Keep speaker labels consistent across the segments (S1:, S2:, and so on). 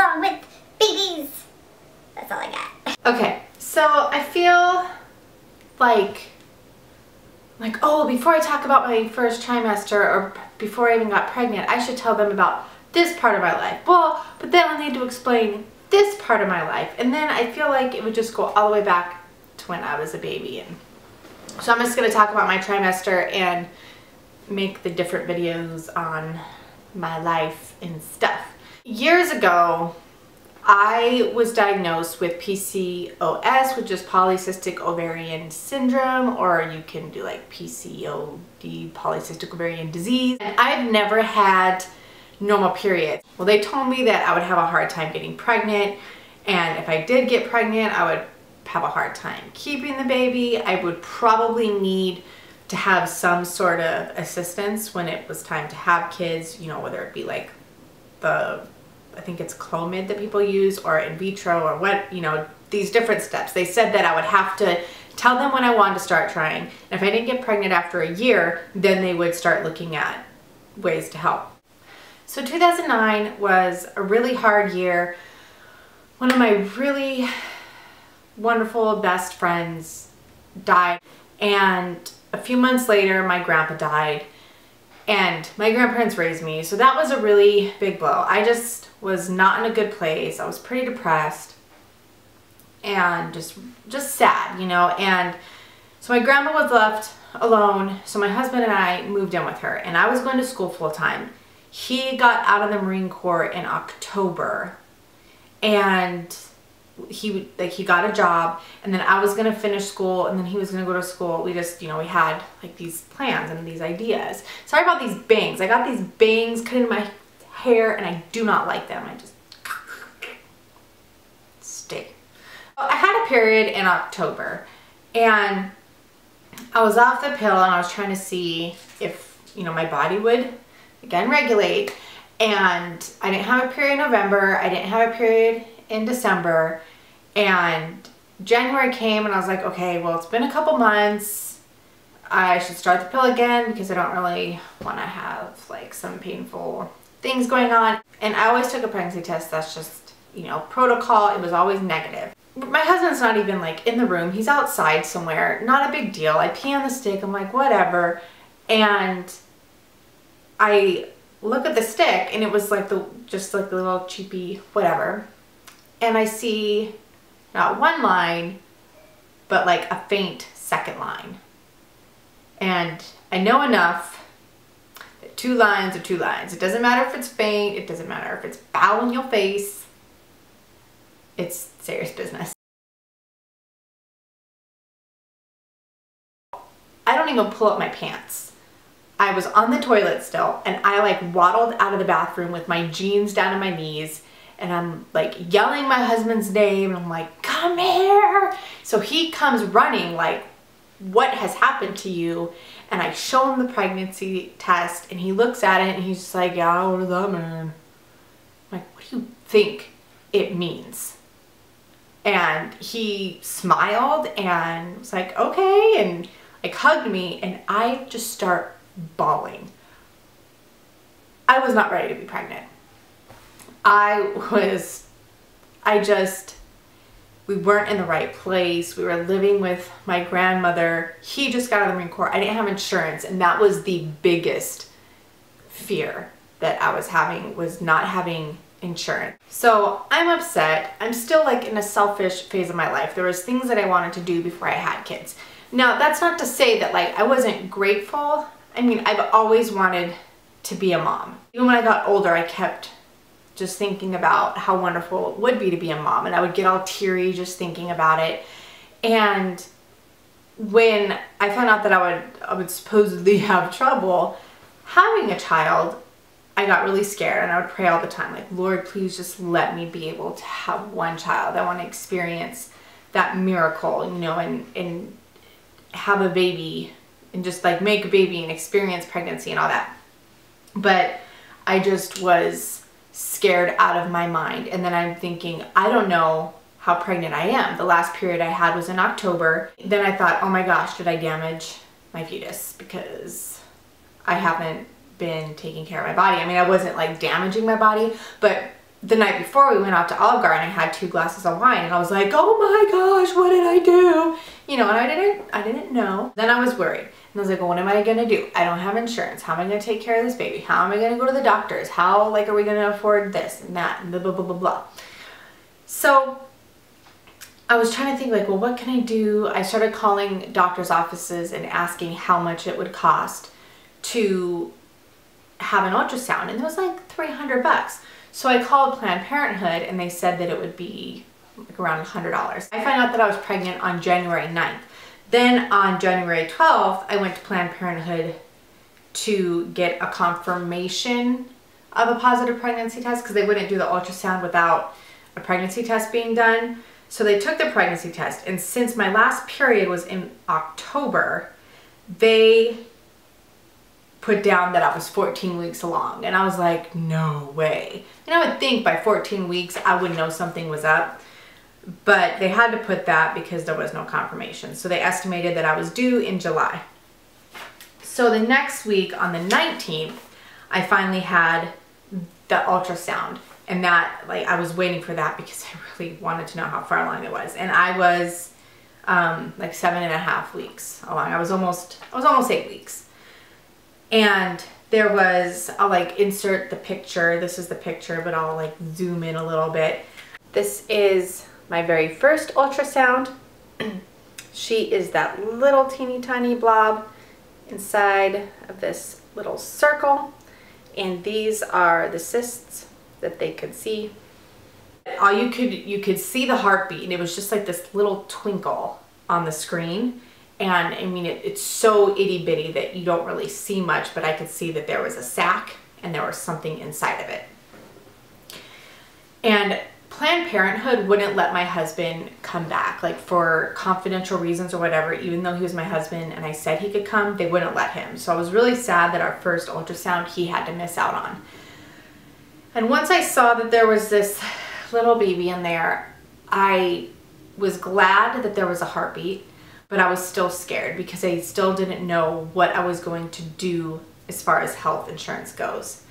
S1: along with babies. That's all I got.
S2: Okay, so I feel like, oh, before I talk about my first trimester or before I even got pregnant, I should tell them about this part of my life. Well, but then I need to explain this part of my life. And then I feel like it would just go all the way back to when I was a baby. And so I'm just going to talk about my trimester and make the different videos on my life and stuff. Years ago, I was diagnosed with PCOS, which is polycystic ovarian syndrome, or you can do like PCOD, polycystic ovarian disease. And I've never had normal periods. Well, they told me that I would have a hard time getting pregnant, and if I did get pregnant, I would have a hard time keeping the baby. I would probably need to have some sort of assistance when it was time to have kids, you know, whether it be like I think it's Clomid that people use, or in vitro, or what, you know, these different steps. They said that I would have to tell them when I wanted to start trying. And if I didn't get pregnant after a year, then they would start looking at ways to help. So 2009 was a really hard year. One of my really wonderful best friends died, and a few months later my grandpa died, and my grandparents raised me, so that was a really big blow. I just was not in a good place. I was pretty depressed and just sad, you know. And so my grandma was left alone, so my husband and I moved in with her, and I was going to school full-time. He got out of the Marine Corps in October, and he got a job, and then I was gonna finish school, and then he was gonna go to school. We just, you know, we had like these plans and these ideas. Sorry about these bangs. I got these bangs cut into my hair, and I do not like them. I just stay. I had a period in October, and I was off the pill, and I was trying to see if, you know, my body would again regulate. And I didn't have a period in November. I didn't have a period in December, and January came, and I was like, okay, well, it's been a couple months. I should start the pill again because I don't really want to have like some painful things going on. And I always took a pregnancy test. That's just, you know, protocol. It was always negative. My husband's not even like in the room. He's outside somewhere. Not a big deal. I pee on the stick. I'm like, whatever. And I look at the stick, and it was like just like the little cheapy whatever. And I see not one line, but like a faint second line. And I know enough that 2 lines are 2 lines. It doesn't matter if it's faint. It doesn't matter if it's foul in your face. It's serious business. I don't even pull up my pants. I was on the toilet still, and I like waddled out of the bathroom with my jeans down to my knees, and I'm like yelling my husband's name, and I'm like, come here. So he comes running like, what has happened to you? And I show him the pregnancy test, and he looks at it, and he's just like, yeah, what does that mean? I'm like, what do you think it means? And he smiled and was like, okay, and like hugged me, and I just start bawling. I was not ready to be pregnant. We weren't in the right place. We were living with my grandmother. He just got out of the Marine Corps. I didn't have insurance, and that was the biggest fear that I was having, was not having insurance. So I'm upset. I'm still like in a selfish phase of my life. There was things that I wanted to do before I had kids. Now, that's not to say that like I wasn't grateful. I mean, I've always wanted to be a mom. Even when I got older, I kept just thinking about how wonderful it would be to be a mom, and I would get all teary just thinking about it. And when I found out that I would supposedly have trouble having a child, I got really scared, and I would pray all the time, like, Lord, please just let me be able to have one child. I want to experience that miracle, you know, and have a baby, and just like make a baby and experience pregnancy and all that. But I just was scared out of my mind. And then I'm thinking, I don't know how pregnant I am. The last period I had was in October. Then I thought, oh my gosh, did I damage my fetus? Because I haven't been taking care of my body. I mean, I wasn't like damaging my body, but the night before we went out to Olive Garden, I had 2 glasses of wine and I was like, oh my gosh, what did I do? You know, and I didn't know. Then I was worried. And I was like, well, what am I gonna do? I don't have insurance. How am I gonna take care of this baby? How am I gonna go to the doctors? How, like, are we gonna afford this and that and blah, blah, blah, blah, blah. So I was trying to think, like, well, what can I do? I started calling doctor's offices and asking how much it would cost to have an ultrasound. And it was like $300. So I called Planned Parenthood and they said that it would be like around $100. I found out that I was pregnant on January 9th. Then on January 12th, I went to Planned Parenthood to get a confirmation of a positive pregnancy test because they wouldn't do the ultrasound without a pregnancy test being done. So they took the pregnancy test, and since my last period was in October, they put down that I was 14 weeks along. And I was like, no way. And I would think by 14 weeks, I would know something was up. But they had to put that because there was no confirmation. So they estimated that I was due in July. So the next week on the 19th, I finally had the ultrasound. And that, like, I was waiting for that because I really wanted to know how far along it was. And I was like 7.5 weeks along. I was almost 8 weeks. And there was, I'll like insert the picture. This is the picture, but I'll like zoom in a little bit. This is my very first ultrasound. She is that little teeny tiny blob inside of this little circle. And these are the cysts that they could see. All you could see the heartbeat, and it was just like this little twinkle on the screen. And I mean, it's so itty bitty that you don't really see much, but I could see that there was a sac and there was something inside of it. And Planned Parenthood wouldn't let my husband come back, like for confidential reasons or whatever, even though he was my husband and I said he could come, they wouldn't let him. So I was really sad that our first ultrasound he had to miss out on. And once I saw that there was this little baby in there, I was glad that there was a heartbeat, but I was still scared because I still didn't know what I was going to do as far as health insurance goes.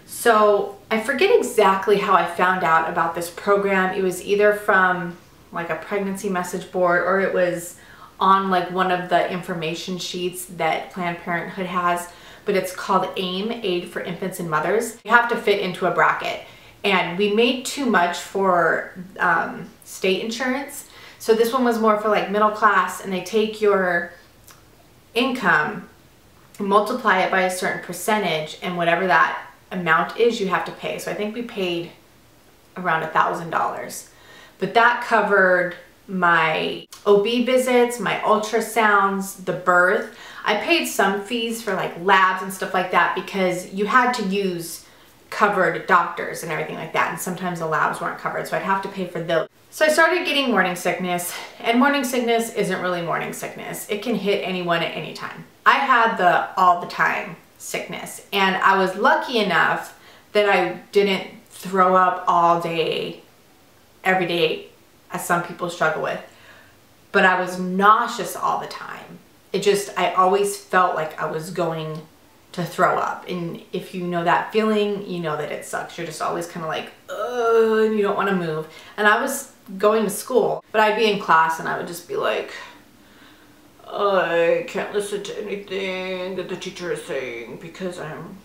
S2: So I forget exactly how I found out about this program. It was either from like a pregnancy message board or it was on like one of the information sheets that Planned Parenthood has, but it's called AIM, Aid for Infants and Mothers. You have to fit into a bracket, and we made too much for state insurance. So this one was more for like middle class, and they take your income, multiply it by a certain percentage, and whatever that amount is, you have to pay. So I think we paid around $1,000, but that covered my OB visits, my ultrasounds, the birth. I paid some fees for like labs and stuff like that because you had to use covered doctors and everything like that, and sometimes the labs weren't covered, so I'd have to pay for those. So I started getting morning sickness, and morning sickness isn't really morning sickness. It can hit anyone at any time. I had the all the time sickness, and I was lucky enough that I didn't throw up all day, every day, as some people struggle with, but I was nauseous all the time. I always felt like I was going to throw up. And if you know that feeling, you know that it sucks. You're just always kind of like, ugh, and you don't want to move. And I was going to school, but I'd be in class and I would just be like, I can't listen to anything that the teacher is saying because I'm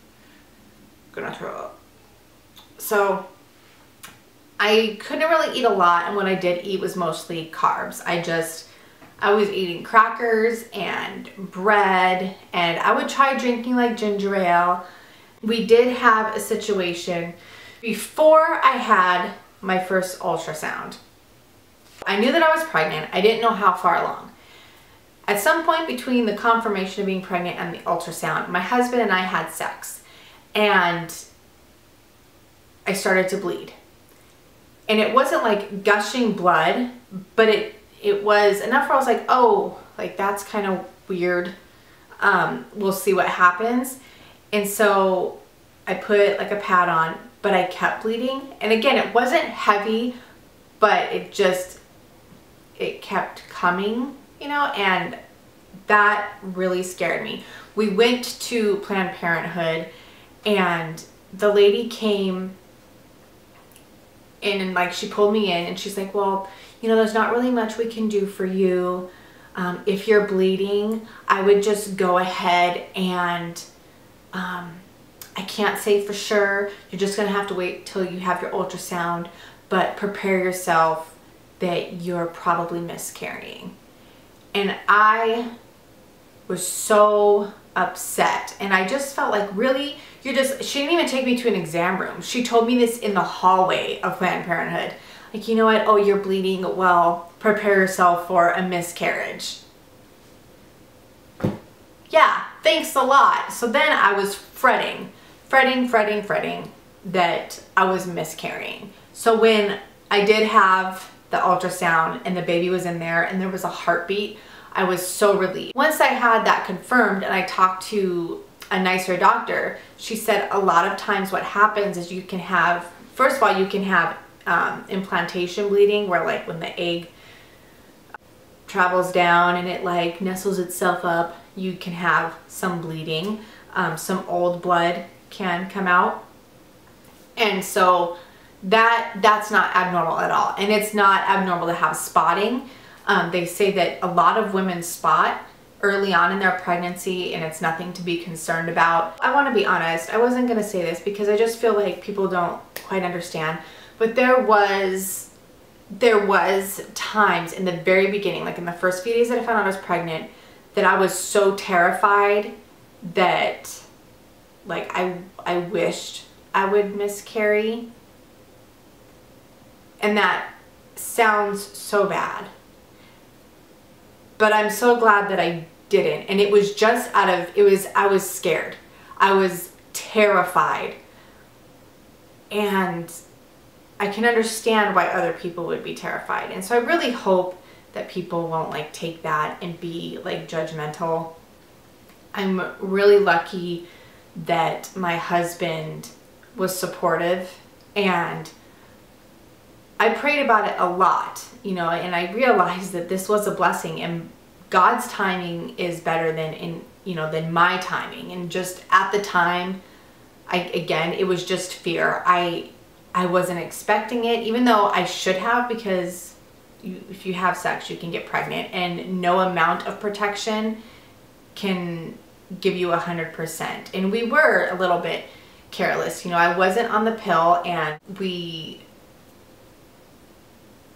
S2: gonna throw up. So I couldn't really eat a lot, and what I did eat was mostly carbs. I was eating crackers and bread, and I would try drinking like ginger ale. We did have a situation before I had my first ultrasound. I knew that I was pregnant. I didn't know how far along. At some point between the confirmation of being pregnant and the ultrasound, my husband and I had sex, and I started to bleed. And it wasn't like gushing blood, but it was enough where I was like, oh, like that's kind of weird. We'll see what happens. And so I put like a pad on, but I kept bleeding. And again, it wasn't heavy, but it kept coming, you know, and that really scared me. We went to Planned Parenthood, and the lady came and like she pulled me in and she's like, well, you know, there's not really much we can do for you. If you're bleeding, I would just go ahead and I can't say for sure. You're just gonna have to wait till you have your ultrasound, but prepare yourself that you're probably miscarrying. And I was so upset, and I just felt like, really, she didn't even take me to an exam room. She told me this in the hallway of Planned Parenthood. Like, you know what, oh, you're bleeding, well, prepare yourself for a miscarriage. Yeah, thanks a lot. So then I was fretting that I was miscarrying. So when I did have the ultrasound and the baby was in there and there was a heartbeat, I was so relieved. Once I had that confirmed and I talked to a nicer doctor, she said a lot of times what happens is you can have, first of all, you can have implantation bleeding, where like when the egg travels down and it like nestles itself up, you can have some bleeding. Some old blood can come out. And so that's not abnormal at all. And it's not abnormal to have spotting. They say that a lot of women spot early on in their pregnancy and it's nothing to be concerned about. I want to be honest, I wasn't going to say this because I just feel like people don't quite understand, but there was times in the very beginning, like in the first few days that I found out I was pregnant, that I was so terrified that like I wished I would miscarry. And that sounds so bad, but I'm so glad that I didn't. And it was just I was scared. I was terrified. And I can understand why other people would be terrified. And so I really hope that people won't like take that and be like judgmental. I'm really lucky that my husband was supportive, and I prayed about it a lot, you know, and I realized that this was a blessing, and God's timing is better than my timing. And just at the time, again, it was just fear. I wasn't expecting it, even though I should have, because if you have sex, you can get pregnant, and no amount of protection can give you 100%. And we were a little bit careless. You know, I wasn't on the pill, and we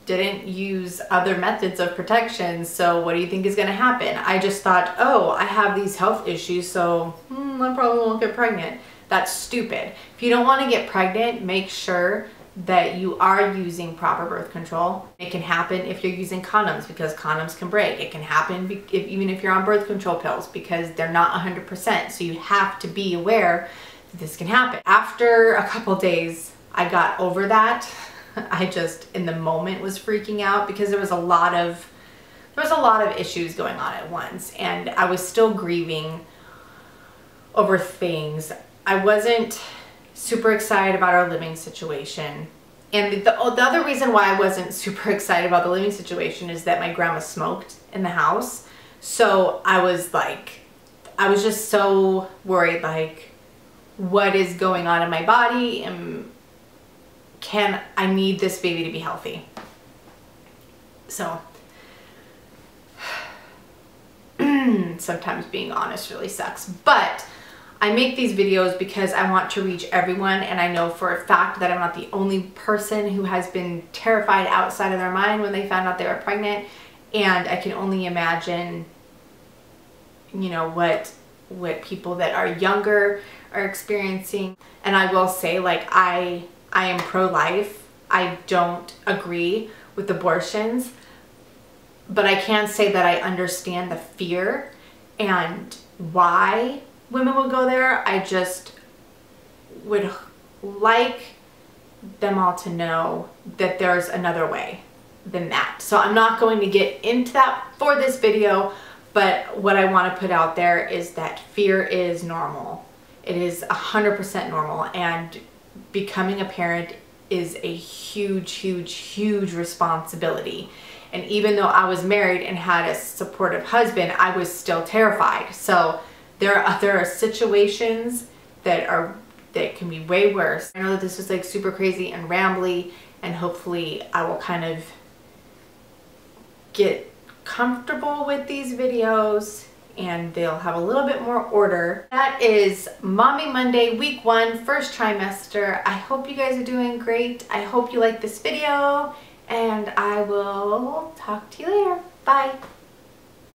S2: didn't use other methods of protection. So what do you think is going to happen? I just thought, oh, I have these health issues, so I probably won't get pregnant. That's stupid. If you don't want to get pregnant, make sure that you are using proper birth control. It can happen if you're using condoms, because condoms can break. It can happen even if you're on birth control pills, because they're not 100%. So you have to be aware that this can happen. After a couple days, I got over that. I just, in the moment, was freaking out because there was a lot of issues going on at once, and I was still grieving over things. I wasn't super excited about our living situation. And the other reason why I wasn't super excited about the living situation is that my grandma smoked in the house. So I was just so worried, like, what is going on in my body, and I need this baby to be healthy. So sometimes being honest really sucks, but I make these videos because I want to reach everyone, and I know for a fact that I'm not the only person who has been terrified outside of their mind when they found out they were pregnant. And I can only imagine, you know, what people that are younger are experiencing. And I will say, like, I am pro-life. I don't agree with abortions, but I can say that I understand the fear and why women would go there. I just would like them all to know that there's another way than that. So I'm not going to get into that for this video, but what I want to put out there is that fear is normal. It is 100% normal, and becoming a parent is a huge, huge, huge responsibility. And even though I was married and had a supportive husband, I was still terrified. So there are situations that are that can be way worse. I know that this was like super crazy and rambly, and hopefully I will kind of get comfortable with these videos and they'll have a little bit more order. That is Mommy Monday, week 1, first trimester. I hope you guys are doing great. I hope you like this video, and I will talk to you later. Bye.